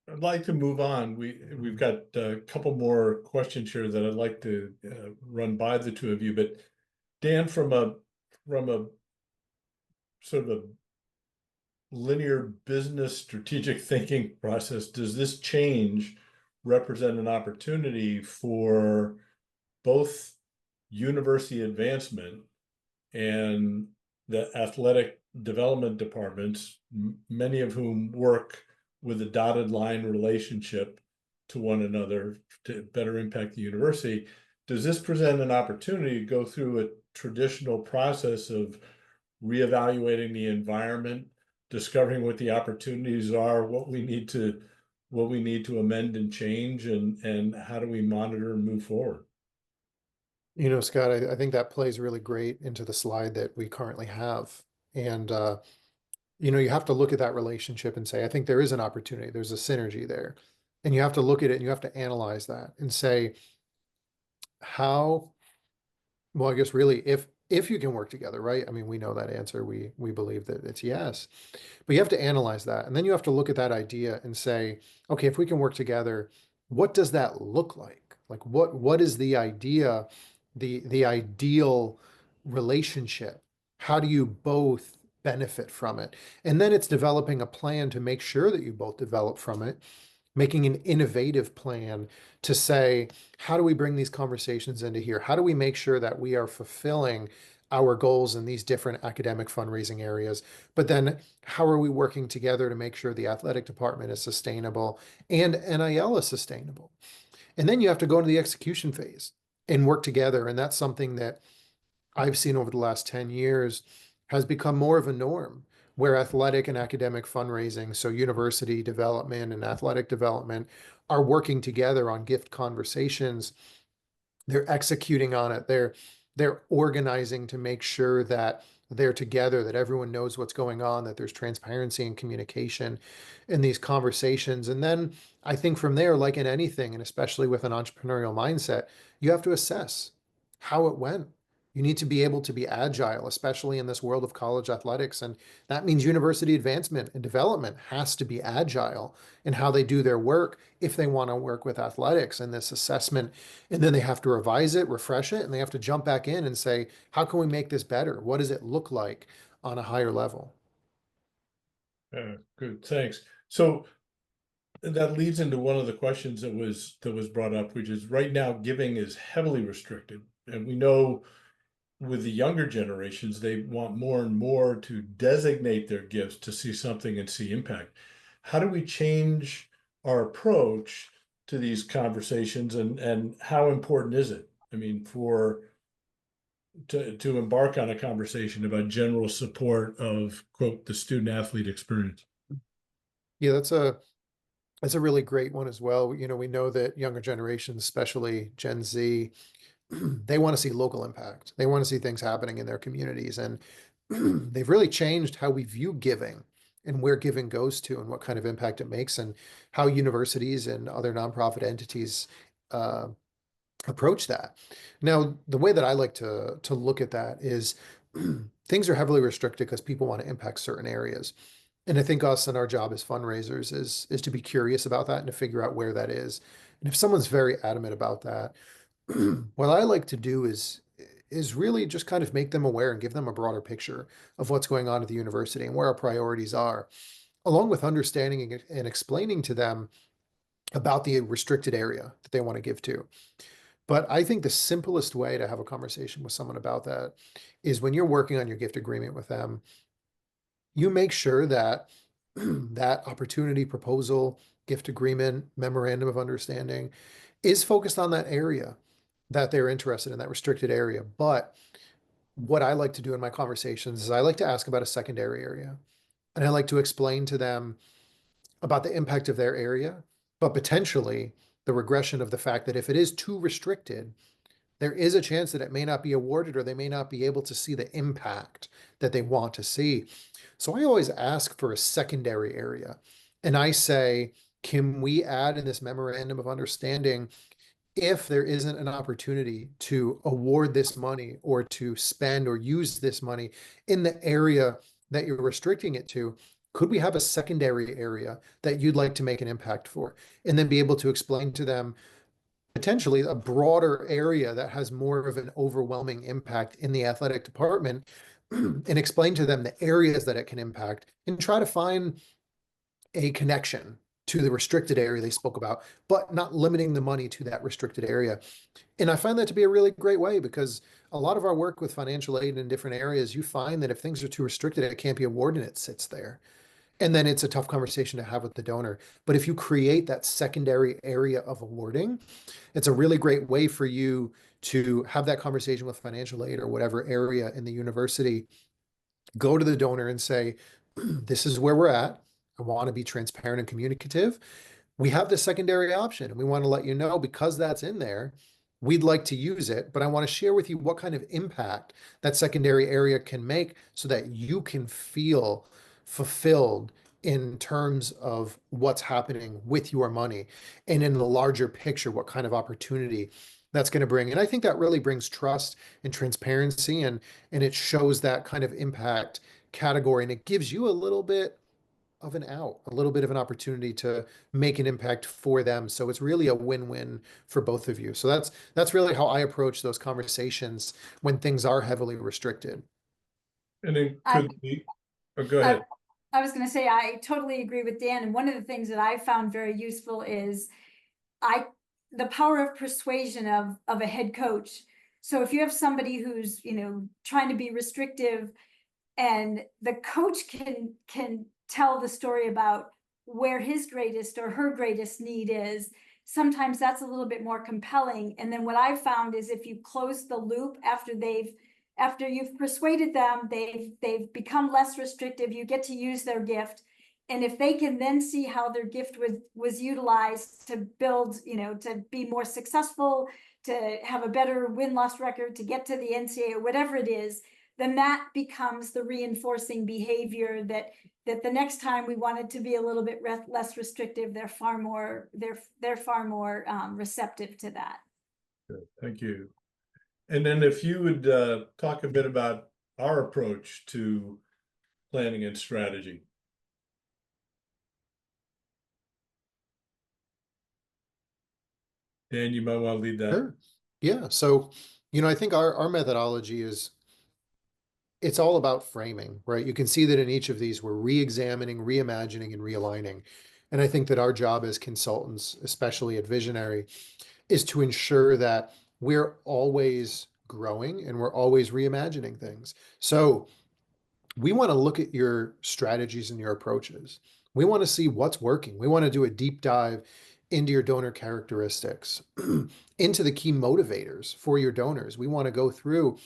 I'd like to move on. We've got a couple more questions here that I'd like to run by the two of you. But Dan, from a sort of a linear business strategic thinking process, does this change represent an opportunity for both university advancement and the athletic development departments, many of whom work with a dotted line relationship to one another to better impact the university? Does this present an opportunity to go through a traditional process of reevaluating the environment, discovering what the opportunities are, what we need to amend and change, and how do we monitor and move forward? Scott, I think that plays really great into the slide that we currently have. And you have to look at that relationship and say, I think there is an opportunity, there's a synergy there. And you have to look at it and you have to analyze that and say, well, I guess really, if you can work together, right? I mean, we know that answer. We believe that it's yes, but you have to analyze that. And then you have to look at that idea and say, okay, if we can work together, what does that look like? Like what is the idea, the ideal relationship? How do you both benefit from it? And then it's developing a plan to make sure that you both develop from it. making an innovative plan to say, how do we bring these conversations into here? How do we make sure that we are fulfilling our goals in these different academic fundraising areas? But then how are we working together to make sure the athletic department is sustainable and NIL is sustainable? And then you have to go into the execution phase and work together. And that's something that I've seen over the last 10 years has become more of a norm, where athletic and academic fundraising, so university development and athletic development, are working together on gift conversations. They're executing on it. They're organizing to make sure that they're together, that everyone knows what's going on, that there's transparency and communication in these conversations. And then I think from there, like in anything, and especially with an entrepreneurial mindset, you have to assess how it went. You need to be able to be agile, especially in this world of college athletics. And that means university advancement and development has to be agile in how they do their work if they want to work with athletics and this assessment. And then they have to revise it, refresh it, and they have to jump back in and say, how can we make this better? What does it look like on a higher level? Good, thanks. So that leads into one of the questions that was brought up, which is right now giving is heavily restricted. And we know with the younger generations, they want more and more to designate their gifts to see something and see impact. How do we change our approach to these conversations, and how important is it? I mean, to embark on a conversation about general support of, quote, the student athlete experience. Yeah, that's a really great one as well. You know, we know that younger generations, especially Gen Z, they want to see local impact. They want to see things happening in their communities. And they've really changed how we view giving and where giving goes to and what kind of impact it makes, and how universities and other nonprofit entities approach that. Now, the way that I like to look at that is things are heavily restricted because people want to impact certain areas. And I think us and our job as fundraisers is to be curious about that and to figure out where that is. And if someone's very adamant about that, what I like to do is really just kind of make them aware and give them a broader picture of what's going on at the university and where our priorities are, along with understanding and explaining to them about the restricted area that they want to give to. But I think the simplest way to have a conversation with someone about that is when you're working on your gift agreement with them, you make sure that that opportunity proposal, gift agreement, memorandum of understanding is focused on that area that they're interested in, that restricted area. But what I like to do in my conversations is I like to ask about a secondary area. And I like to explain to them about the impact of their area, but potentially the regression of the fact that if it is too restricted, there is a chance that it may not be awarded, or they may not be able to see the impact that they want to see. So I always ask for a secondary area. And I say, can we add in this memorandum of understanding, if there isn't an opportunity to award this money or to spend or use this money in the area that you're restricting it to, could we have a secondary area that you'd like to make an impact for? And then be able to explain to them potentially a broader area that has more of an overwhelming impact in the athletic department, and explain to them the areas that it can impact, and try to find a connection to the restricted area they spoke about, but not limiting the money to that restricted area. And I find that to be a really great way, because a lot of our work with financial aid in different areas, you find that if things are too restricted, it can't be awarded, it sits there. And then it's a tough conversation to have with the donor. But if you create that secondary area of awarding, it's a really great way for you to have that conversation with financial aid or whatever area in the university. Go to the donor and say, this is where we're at. I want to be transparent and communicative. We have this secondary option, and we want to let you know, because that's in there, we'd like to use it, but I want to share with you what kind of impact that secondary area can make, so that you can feel fulfilled in terms of what's happening with your money, and in the larger picture, what kind of opportunity that's going to bring. And I think that really brings trust and transparency, and it shows that kind of impact category, and it gives you a little bit of an out, a little bit of an opportunity to make an impact for them. So it's really a win-win for both of you. So that's really how I approach those conversations when things are heavily restricted. And it I- could be, oh, go ahead. I was going to say, I totally agree with Dan. And one of the things that I found very useful is the power of persuasion of a head coach. So if you have somebody who's, trying to be restrictive, and the coach can tell the story about where his greatest or her greatest need is, sometimes that's a little bit more compelling. And then what I've found is if you close the loop after you've persuaded them, they've become less restrictive, you get to use their gift. And if they can then see how their gift was utilized to build, to be more successful, to have a better win-loss record, to get to the NCAA or whatever it is, then that becomes the reinforcing behavior that the next time we want it to be a little bit less restrictive, they're far more receptive to that. Good. Thank you. And then if you would talk a bit about our approach to planning and strategy. Dan, you might want to lead that. Sure. Yeah. So, I think our methodology it's all about framing, right? You can see that in each of these, we're re-examining, reimagining, and realigning. And I think that our job as consultants, especially at Visionary, is to ensure that we're always growing and we're always reimagining things. So we want to look at your strategies and your approaches. We want to see what's working. We want to do a deep dive into your donor characteristics, into the key motivators for your donors. We want to go through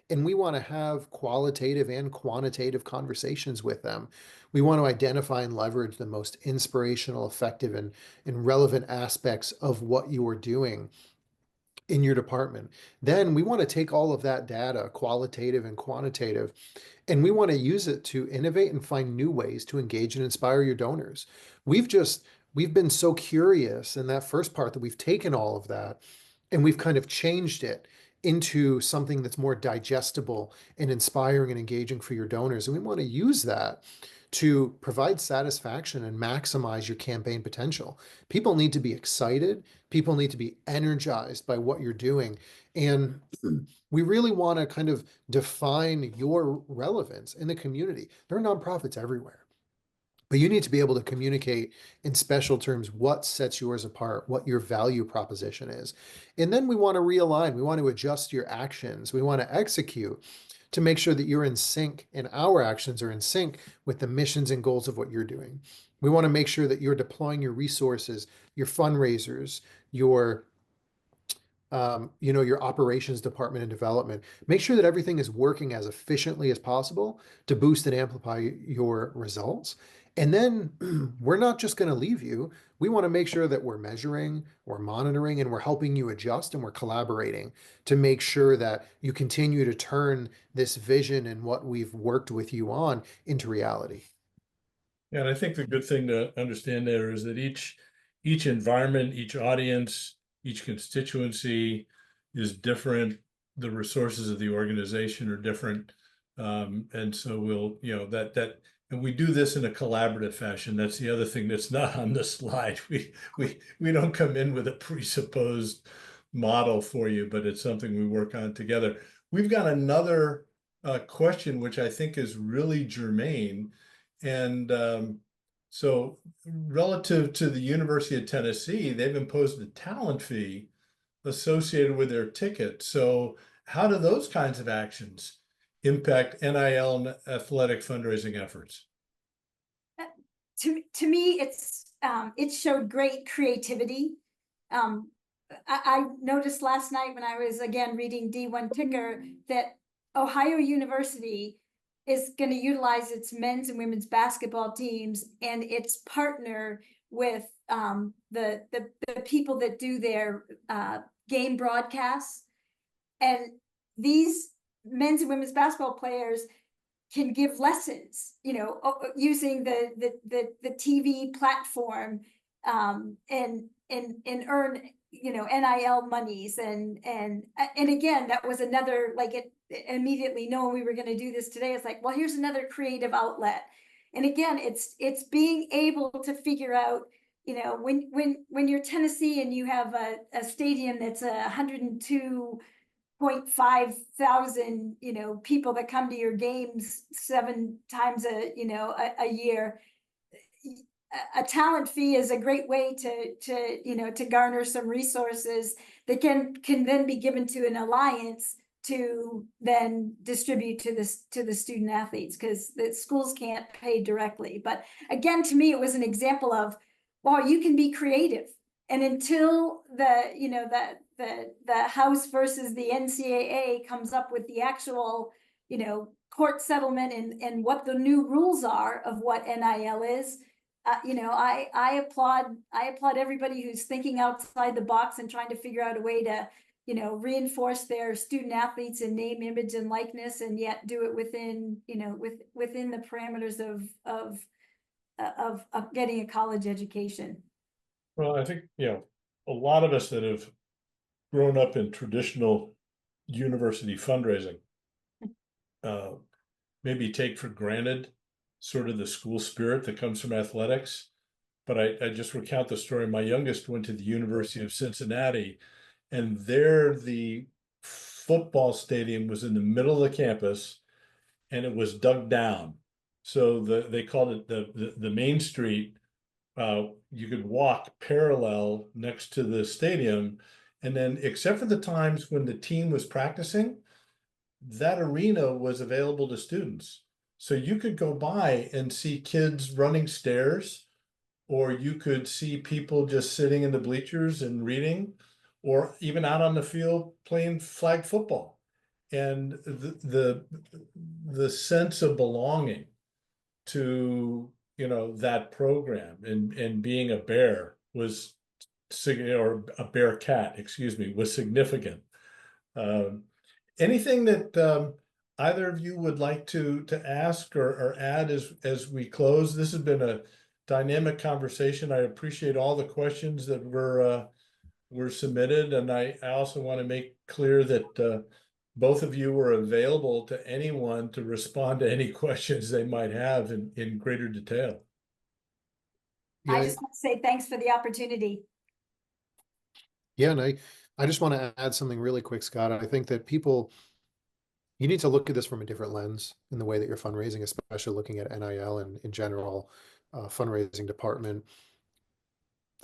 and we want to have qualitative and quantitative conversations with them. We want to identify and leverage the most inspirational, effective, and relevant aspects of what you are doing in your department. Then we want to take all of that data, qualitative and quantitative, and we want to use it to innovate and find new ways to engage and inspire your donors. We've been so curious in that first part that we've taken all of that and we've kind of changed it into something that's more digestible and inspiring and engaging for your donors. And we want to use that to provide satisfaction and maximize your campaign potential. People need to be excited. People need to be energized by what you're doing. And we really want to kind of define your relevance in the community. There are nonprofits everywhere, but you need to be able to communicate in special terms what sets yours apart, what your value proposition is. And then we want to realign. We want to adjust your actions. We want to execute to make sure that you're in sync and our actions are in sync with the missions and goals of what you're doing. We want to make sure that you're deploying your resources, your fundraisers, your your operations department and development. Make sure that everything is working as efficiently as possible to boost and amplify your results. And then we're not just going to leave you. We want to make sure that we're measuring, we're monitoring, and we're helping you adjust, and we're collaborating to make sure that you continue to turn this vision and what we've worked with you on into reality. Yeah, and I think the good thing to understand there is that each environment, each audience, each constituency is different. The resources of the organization are different. And so we'll, and we do this in a collaborative fashion. That's the other thing that's not on the slide. We don't come in with a presupposed model for you, but it's something we work on together. We've got another question, which I think is really germane. And so relative to the University of Tennessee, they've imposed a talent fee associated with their ticket. So how do those kinds of actions impact NIL and athletic fundraising efforts? To me, it showed great creativity. I noticed last night when I was again reading D1 Ticker that Ohio University is going to utilize its men's and women's basketball teams and its partner with the people that do their game broadcasts. And these men's and women's basketball players can give lessons, using the TV platform, and earn, NIL monies. And again, that was another, like, it immediately knowing we were going to do this today. It's like, well, here's another creative outlet. And again, it's being able to figure out, when you're Tennessee and you have a stadium that's 102 0.5 thousand, people that come to your games 7 times a year. A talent fee is a great way to garner some resources that can then be given to an alliance to then distribute to the student athletes, because the schools can't pay directly. But again, to me, it was an example of, wow, you can be creative. And until the House versus the NCAA comes up with the actual, court settlement and what the new rules are of what NIL is, I applaud everybody who's thinking outside the box and trying to figure out a way to, reinforce their student athletes in name, image, and likeness, and yet do it within, within the parameters of getting a college education. Well, I think, a lot of us that have grown up in traditional university fundraising maybe take for granted sort of the school spirit that comes from athletics. But I just recount the story. My youngest went to the University of Cincinnati, and there the football stadium was in the middle of the campus, and it was dug down. So they called it the main street. You could walk parallel next to the stadium, and then except for the times when the team was practicing, that arena was available to students. So you could go by and see kids running stairs, or you could see people just sitting in the bleachers and reading, or even out on the field playing flag football. And the sense of belonging to, that program and being a bear was, or a bear cat, excuse me, was significant. Anything that either of you would like to ask or add as we close? This has been a dynamic conversation. I appreciate all the questions that were submitted, and I also want to make clear that both of you were available to anyone to respond to any questions they might have in greater detail. I just want to say thanks for the opportunity. Yeah, and I just want to add something really quick, Scott. I think that you need to look at this from a different lens in the way that you're fundraising, especially looking at NIL and in general fundraising department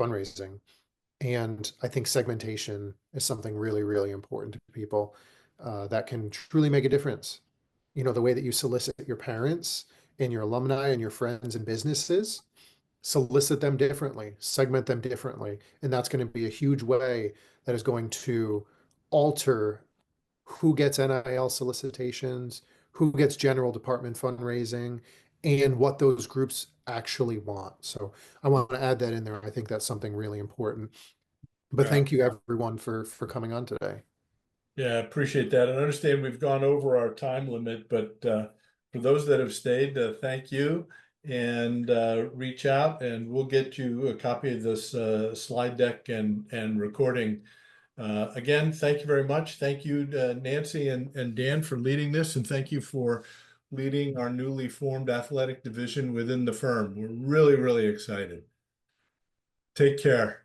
fundraising. And I think segmentation is something really, really important to people that can truly make a difference. The way that you solicit your parents and your alumni and your friends and businesses, solicit them differently, segment them differently. And that's going to be a huge way that is going to alter who gets NIL solicitations, who gets general department fundraising, and what those groups actually want. So I want to add that in there. I think that's something really important. But thank you everyone for coming on today. Yeah, I appreciate that. And I understand we've gone over our time limit, but for those that have stayed, thank you. And reach out and we'll get you a copy of this slide deck and recording. Again, thank you very much. Thank you, Nancy and Dan, for leading this, and thank you for leading our newly formed athletic division within the firm. We're really, really excited. Take care.